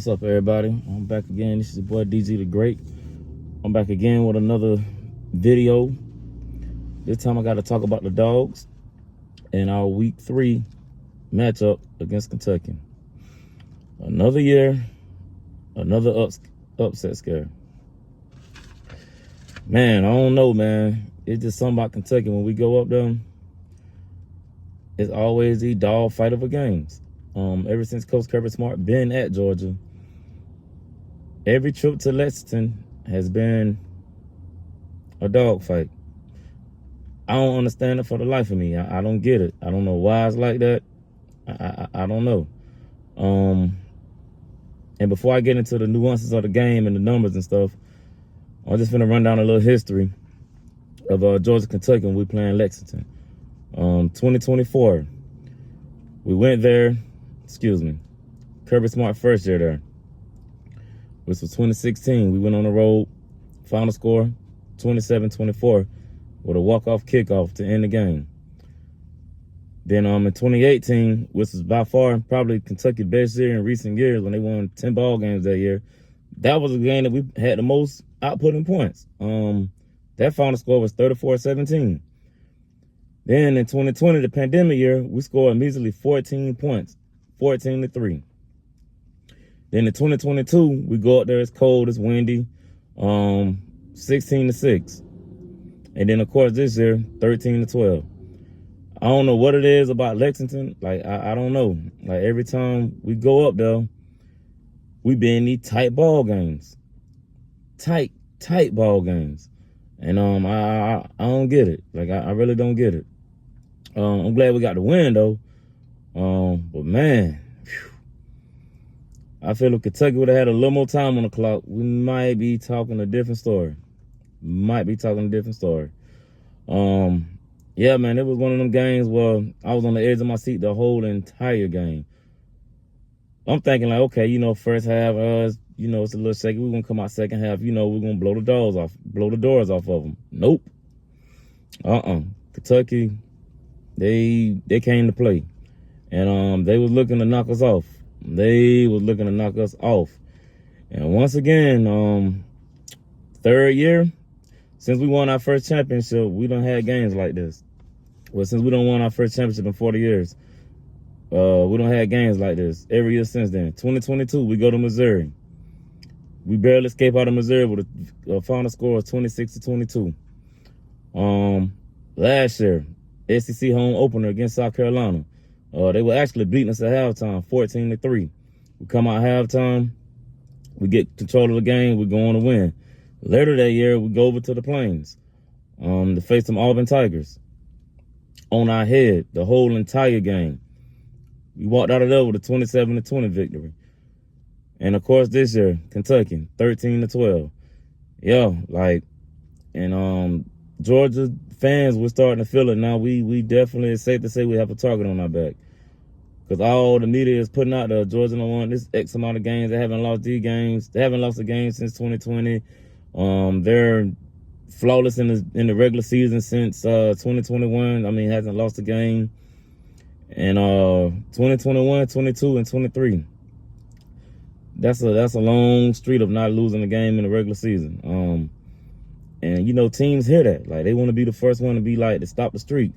What's up, everybody? I'm back again. This is your boy DG the Great. I'm back again with another video. This time I got to talk about the Dawgs and our week 3 matchup against Kentucky. Another year, another upset scare. Man, I don't know, man. It's just something about Kentucky. When we go up there, it's always the dog fight of a games. Ever since Coach Kirby Smart been at Georgia, every trip to Lexington has been a dog fight. I don't understand it for the life of me. I don't get it. I don't know why it's like that. I don't know. And before I get into the nuances of the game and the numbers and stuff, I'm just gonna run down a little history of Georgia, Kentucky when we playing Lexington. 2024, we went there. Kirby Smart first year there, which was 2016. We went on the road, final score 27-24 with a walk-off kickoff to end the game. Then in 2018, which was by far probably Kentucky's best year in recent years when they won 10 ball games that year, that was a game that we had the most output in points. That final score was 34-17. Then in 2020, the pandemic year, we scored a measly 14 points, 14-3. Then in 2022, we go up there, it's cold, it's windy, 16-6. And then, of course, this year, 13-12. I don't know what it is about Lexington. Like, I don't know. Like, every time we go up there, we be in these tight ball games. Tight ball games. And I don't get it. Like, I really don't get it. I'm glad we got the win, though. But, man, I feel if Kentucky would have had a little more time on the clock, we might be talking a different story. Yeah, man, it was one of them games where I was on the edge of my seat the whole entire game. I'm thinking like, okay, first half, it's a little shaky. We're going to come out second half, we're going to blow the doors off of them. Nope. Kentucky, they came to play. And they was looking to knock us off. And once again, third year, since we won our first championship, we done had games like this. Well, since we done won our first championship in 40 years, we done had games like this every year since then. 2022, we go to Missouri. We barely escape out of Missouri with a final score of 26-22. Last year, SEC home opener against South Carolina. They were actually beating us at halftime, 14-3. We come out halftime, we get control of the game, we go on to win. Later that year, we go over to the Plains to face some Auburn Tigers. On our head, the whole entire game. We walked out of there with a 27-20 victory. And of course, this year, Kentucky, 13-12. Yeah, Georgia fans, we're starting to feel it now. We definitely, it's safe to say we have a target on our back. Because all the media is putting out there, Georgia done won this X amount of games. They haven't lost these games. They haven't lost a game since 2020. They're flawless in the regular season since 2021. I mean, hasn't lost a game. And 2021, 22, and 23. That's a long streak of not losing a game in the regular season. And teams hear that. Like, they want to be the first one to be like to stop the streak.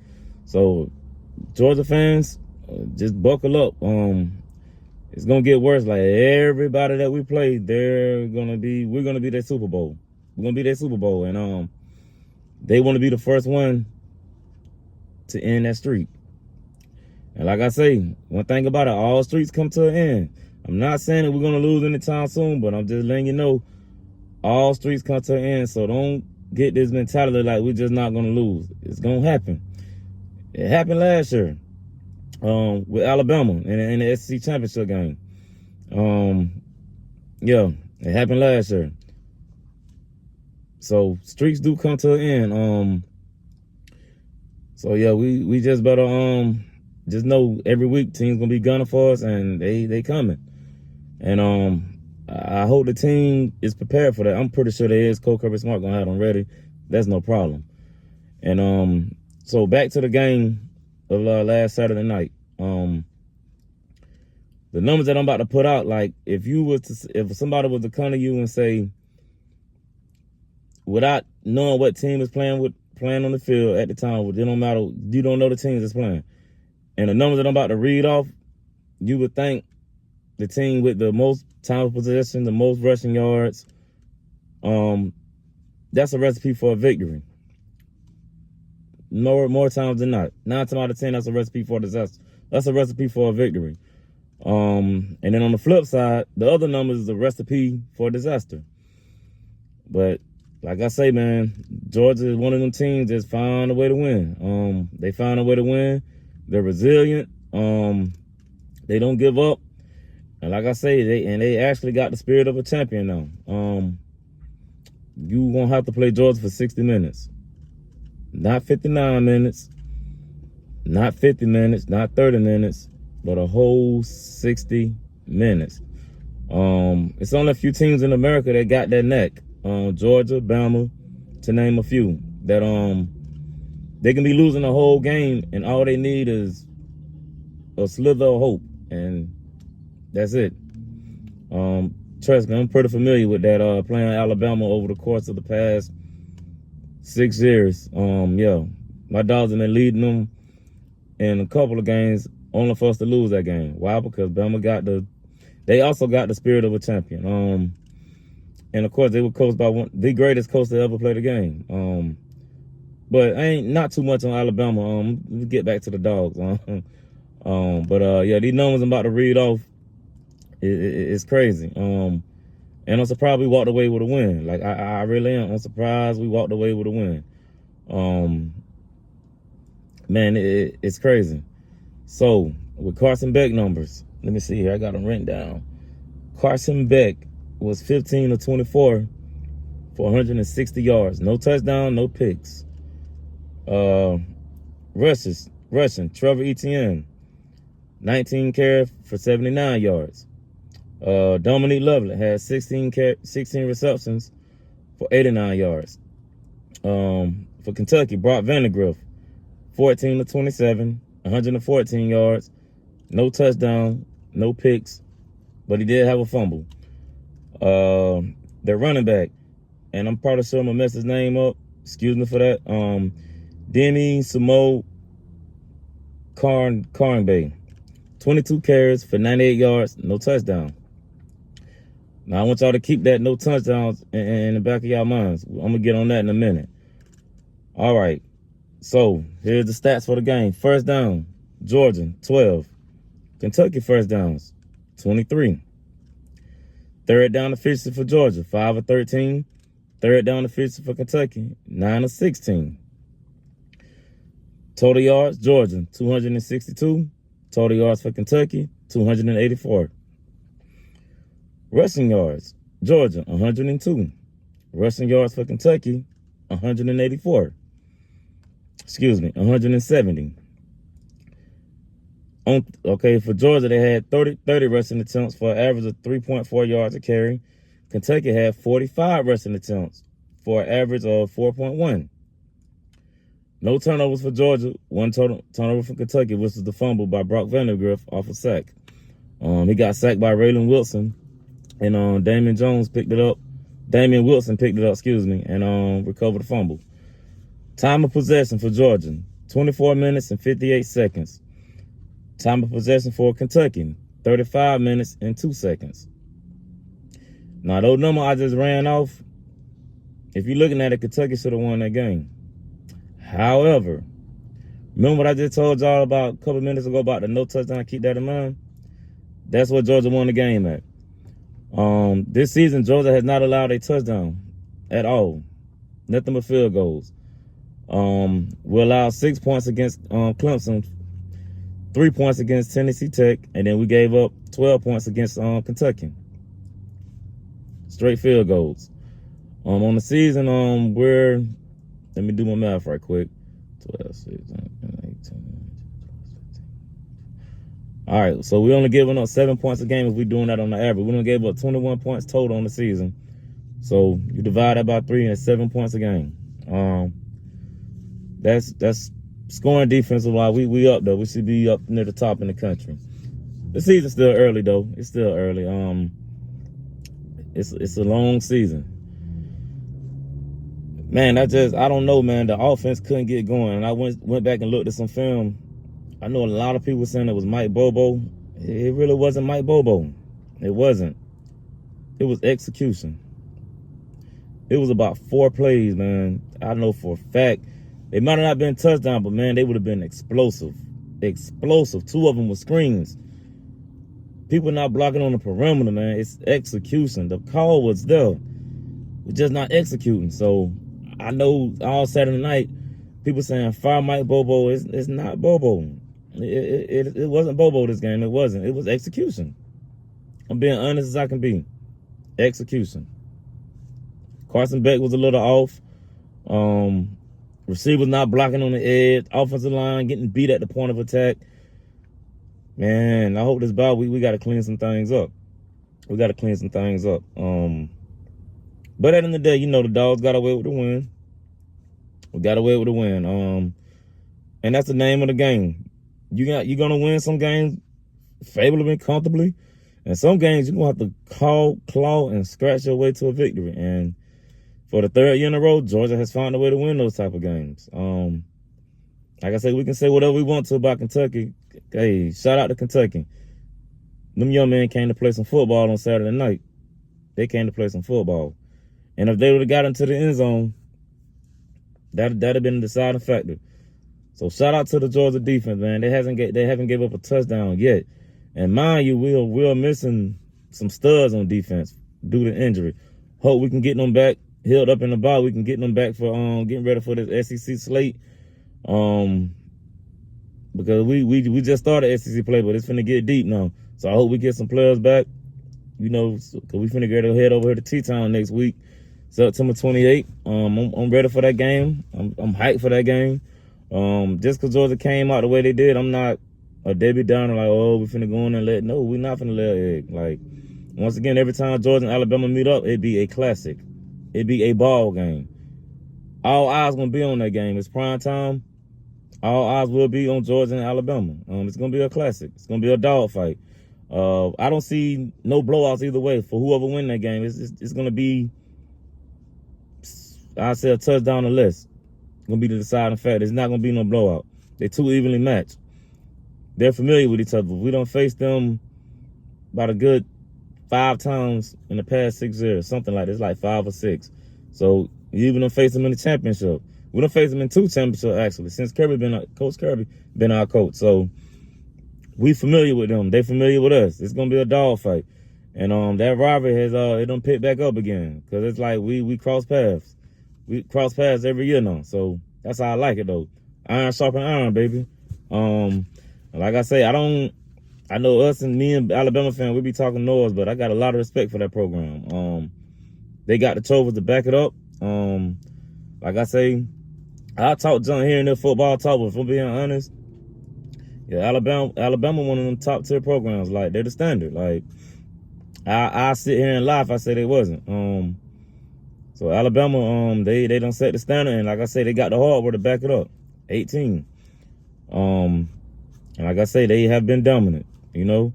So Georgia fans, just buckle up. It's gonna get worse. Like, everybody that we play, we're gonna be their Super Bowl. We're gonna be their Super Bowl, and they want to be the first one to end that streak. And like I say, one thing about it, all streaks come to an end. I'm not saying that we're gonna lose anytime soon, but I'm just letting you know, all streaks come to an end. So don't get this mentality like we're just not gonna lose. It's gonna happen. It happened last year. With Alabama in the SEC championship game. Yeah, it happened last year. So streaks do come to an end. So yeah, we just better just know every week team's gonna be gunning for us, and they coming. And I hope the team is prepared for that. I'm pretty sure they is. Coach Kirby Smart gonna have them ready. That's no problem. And so back to the game of last Saturday night. The numbers that I'm about to put out, like if somebody was to come to you and say, without knowing what team is playing on the field at the time, it don't matter, you don't know the teams that's playing. And the numbers that I'm about to read off, you would think the team with the most time of possession, the most rushing yards, that's a recipe for a victory. More times than not. 9 times out of 10, that's a recipe for a disaster. That's a recipe for a victory. And then on the flip side, the other numbers is a recipe for disaster. But like I say, man, Georgia is one of them teams that's found a way to win. They found a way to win. They're resilient. They don't give up. And like I say, they actually got the spirit of a champion now. You won't have to play Georgia for 60 minutes. Not 59 minutes. Not 50 minutes. Not 30 minutes. But a whole 60 minutes. It's only a few teams in America that got that neck. Georgia, Bama, to name a few. That they can be losing the whole game and all they need is a slither of hope. And that's it. Trust me, I'm pretty familiar with that, playing Alabama over the course of the past 6 years. Yeah, my Dogs have been leading them in a couple of games, only for us to lose that game. Why? Because Bama they also got the spirit of a champion. And of course, they were coached by the greatest coach to ever play the game. But I ain't not too much on Alabama. Let me get back to the Dogs. Yeah, these numbers I'm about to read off, it's crazy. And I'm surprised we walked away with a win. Like I really am. I'm surprised we walked away with a win. Man, it's crazy. So with Carson Beck numbers, let me see here. I got them written down. Carson Beck was 15 of 24 for 160 yards. No touchdown, no picks. Rushing, Trevor Etienne, 19 carries for 79 yards. Dominique Lovely had 16 receptions for 89 yards. For Kentucky, Brock Vandagriff, 14 of 27, 114 yards. No touchdown, no picks, but he did have a fumble. Their running back, and I'm probably sure I'm gonna mess his name up. Excuse me for that. Demi Samo Carnbay, 22 carries for 98 yards, no touchdown. Now I want y'all to keep that no touchdowns in the back of y'all minds. I'm gonna get on that in a minute. All right. So here's the stats for the game. First down, Georgia, 12. Kentucky first downs, 23. Third down efficiency for Georgia, 5 of 13. Third down efficiency for Kentucky, 9 of 16. Total yards, Georgia, 262. Total yards for Kentucky, 284. Rushing yards, Georgia, 102. Rushing yards for Kentucky, 184. 170. For Georgia, they had 30 rushing attempts for an average of 3.4 yards a carry. Kentucky had 45 rushing attempts for an average of 4.1. No turnovers for Georgia. One turnover for Kentucky, which was the fumble by Brock Vandagriff off a sack. He got sacked by Raylan Wilson, and Damian Wilson picked it up, and recovered the fumble. Time of possession for Georgia, 24 minutes and 58 seconds. Time of possession for Kentucky, 35 minutes and 2 seconds. Now, those numbers I just ran off, if you're looking at it, Kentucky should have won that game. However, remember what I just told y'all about a couple minutes ago about the no touchdown? Keep that in mind. That's what Georgia won the game at. This season, Georgia has not allowed a touchdown at all. Nothing but field goals. We allowed 6 points against Clemson, 3 points against Tennessee Tech, and then we gave up 12 points against Kentucky. Straight field goals. On the season, let me do my math right quick. 12, 6, 18. All right, so we only giving up 7 points a game if we're doing that on the average. We only gave up 21 points total on the season. So you divide that by 3 and it's 7 points a game. That's scoring defensive wise. We up there. We should be up near the top in the country. The season's still early though. It's still early. It's a long season. Man, I don't know, man. The offense couldn't get going. And I went back and looked at some film. I know a lot of people saying it was Mike Bobo. It really wasn't Mike Bobo. It wasn't. It was execution. It was about 4 plays, man. I know for a fact. They might have not been touchdowns, but man, they would have been explosive. Explosive. 2 of them were screens. People not blocking on the perimeter, man. It's execution. The call was there. We're just not executing. So I know all Saturday night, people saying fire Mike Bobo. It's not Bobo. It wasn't Bobo this game. It wasn't. It was execution. I'm being honest as I can be. Execution. Carson Beck was a little off. Receivers not blocking on the edge. Offensive line getting beat at the point of attack. Man, I hope this bye we got to clean some things up. We got to clean some things up. But at the end of the day, you know, the Dawgs got away with the win. We got away with the win. And that's the name of the game. You're gonna win some games favorably, comfortably, and some games you're gonna have to claw, and scratch your way to a victory. And for the 3rd year in a row, Georgia has found a way to win those type of games. Like I said, we can say whatever we want to about Kentucky. Hey, shout out to Kentucky. Them young men came to play some football on Saturday night. They came to play some football. And if they would have got into the end zone, that'd have been a deciding factor. So shout out to the Georgia defense, man. They haven't gave up a touchdown yet. And mind you, we're missing some studs on defense due to injury. Hope we can get them back healed up in the ball. We can get them back for getting ready for this SEC slate. Because we just started SEC play, but it's finna get deep now. So I hope we get some players back. You know, because we finna get head over here to T-Town next week, September 28th. I'm ready for that game. I'm hyped for that game. Just because Georgia came out the way they did, I'm not a Debbie Downer like, oh, we finna go in and let. No, we're not finna let egg. Like, once again, every time Georgia and Alabama meet up, it'd be a classic. It'd be a ball game. All eyes gonna be on that game. It's prime time. All eyes will be on Georgia and Alabama. It's gonna be a classic. It's gonna be a dogfight. I don't see no blowouts either way for whoever win that game. It's gonna be, I say, a touchdown or less. It's gonna be the deciding factor. It's not gonna be no blowout. They're too evenly matched. They're familiar with each other. We don't face them about a good 5 times in the past 6 years, something like this, like 5 or 6. So you even don't face them in the championship. We don't face them in 2 championships actually since Coach Kirby been our coach. So we familiar with them. They familiar with us. It's gonna be a dogfight, and that rivalry has it done picked back up again because it's like we cross paths. We cross paths every year now. So that's how I like it though. Iron sharpen iron, baby. Like I say, I know us and me and Alabama fan, we be talking noise, but I got a lot of respect for that program. They got the trophies to back it up. Like I say, I talk junk here and there football talk, but if I'm being honest, yeah, Alabama one of them top tier programs. Like, they're the standard. Like, I sit here and laugh. I say they wasn't. So Alabama, they done set the standard, and like I say, they got the hardware to back it up. 18. And like I say, they have been dominant. You know,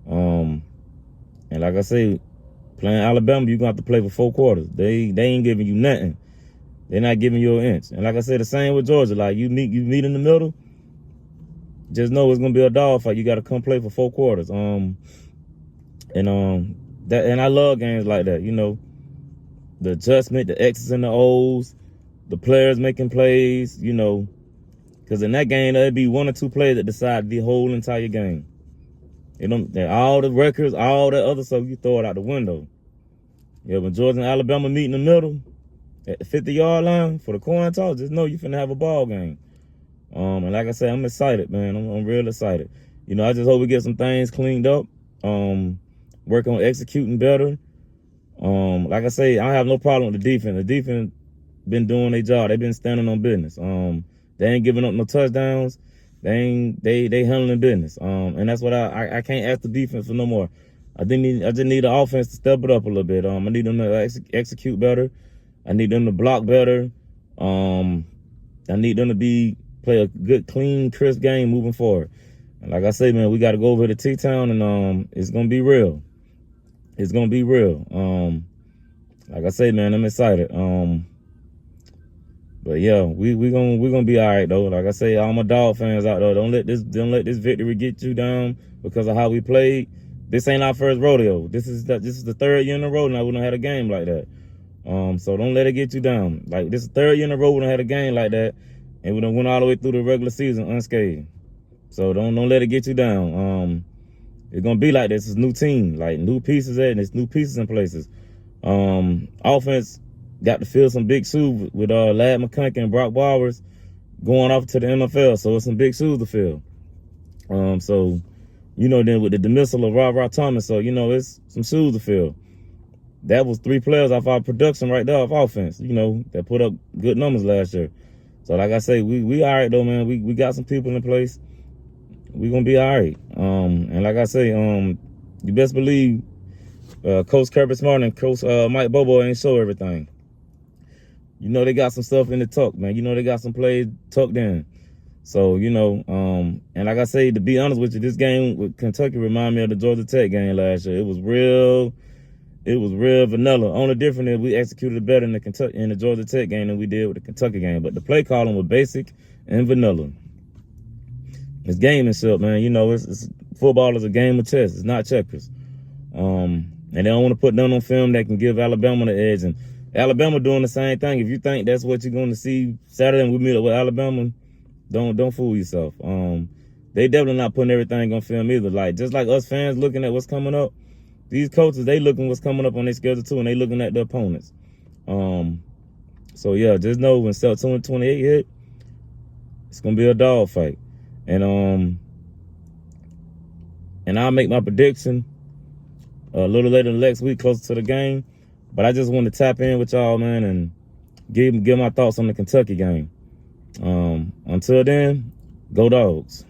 and like I say, playing Alabama, you're gonna have to play for 4 quarters. They ain't giving you nothing. They're not giving you an inch. And like I said, the same with Georgia. Like, you meet in the middle, just know it's gonna be a dogfight. You got to come play for 4 quarters. And I love games like that. You know, the adjustment, the X's and the O's, the players making plays. You know, because in that game there'd be 1 or 2 plays that decide the whole entire game. You know, all the records, all that other stuff, you throw it out the window. Yeah, when Georgia and Alabama meet in the middle at the 50-yard line for the coin toss, just know you finna have a ball game. And like I said, I'm excited, man. I'm real excited. You know, I just hope we get some things cleaned up. Work on executing better. Like I say, I have no problem with the defense. The defense been doing their job. They've been standing on business. They ain't giving up no touchdowns. They handling business. And that's what I can't ask the defense for no more. I just need the offense to step it up a little bit. I need them to execute better. I need them to block better. I need them to play a good, clean, crisp game moving forward. like I say, man, we got to go over to T-Town, and it's gonna be real. It's gonna be real. Like I say, man, I'm excited. But yeah, we gonna be all right though. Like I say, all my dog fans out there, don't let this victory get you down because of how we played. This ain't our first rodeo. This is the third year in a row now we don't had a game like that. So don't let it get you down. Like, this is the third year in a row we don't had a game like that, and we done went all the way through the regular season unscathed. So don't let it get you down. It's gonna be like this. It's a new team, like new pieces and it's new pieces in places. Offense got to fill some big shoes with Lad McConkey and Brock Bowers going off to the NFL. So it's some big shoes to fill. So, then with the dismissal of Rob Thomas, so it's some shoes to fill. That was 3 players off our production right there of offense, that put up good numbers last year. So like I say, we all right though, man. We got some people in place. We gonna be all right. And like I say, you best believe Coach Kirby Smart and Coach Mike Bobo ain't show everything. They got some stuff in the tuck, man. They got some plays tucked in. So, and like I say, to be honest with you, this game with Kentucky reminded me of the Georgia Tech game last year. It was real vanilla. Only difference is we executed it better in the Georgia Tech game than we did with the Kentucky game. But the play calling was basic and vanilla. It's gamemanship, man. It's football is a game of chess. It's not checkers. And they don't want to put none on film that can give Alabama the edge. And Alabama doing the same thing. If you think that's what you're going to see Saturday and we meet up with Alabama, don't fool yourself. They definitely not putting everything on film either. Like, just like us fans looking at what's coming up, these coaches, they looking what's coming up on their schedule too, and they looking at the opponents. So yeah, just know when 28 hit, it's gonna be a dog fight. And I'll make my prediction a little later next week, closer to the game. But I just want to tap in with y'all, man, and give my thoughts on the Kentucky game. Until then, go Dogs.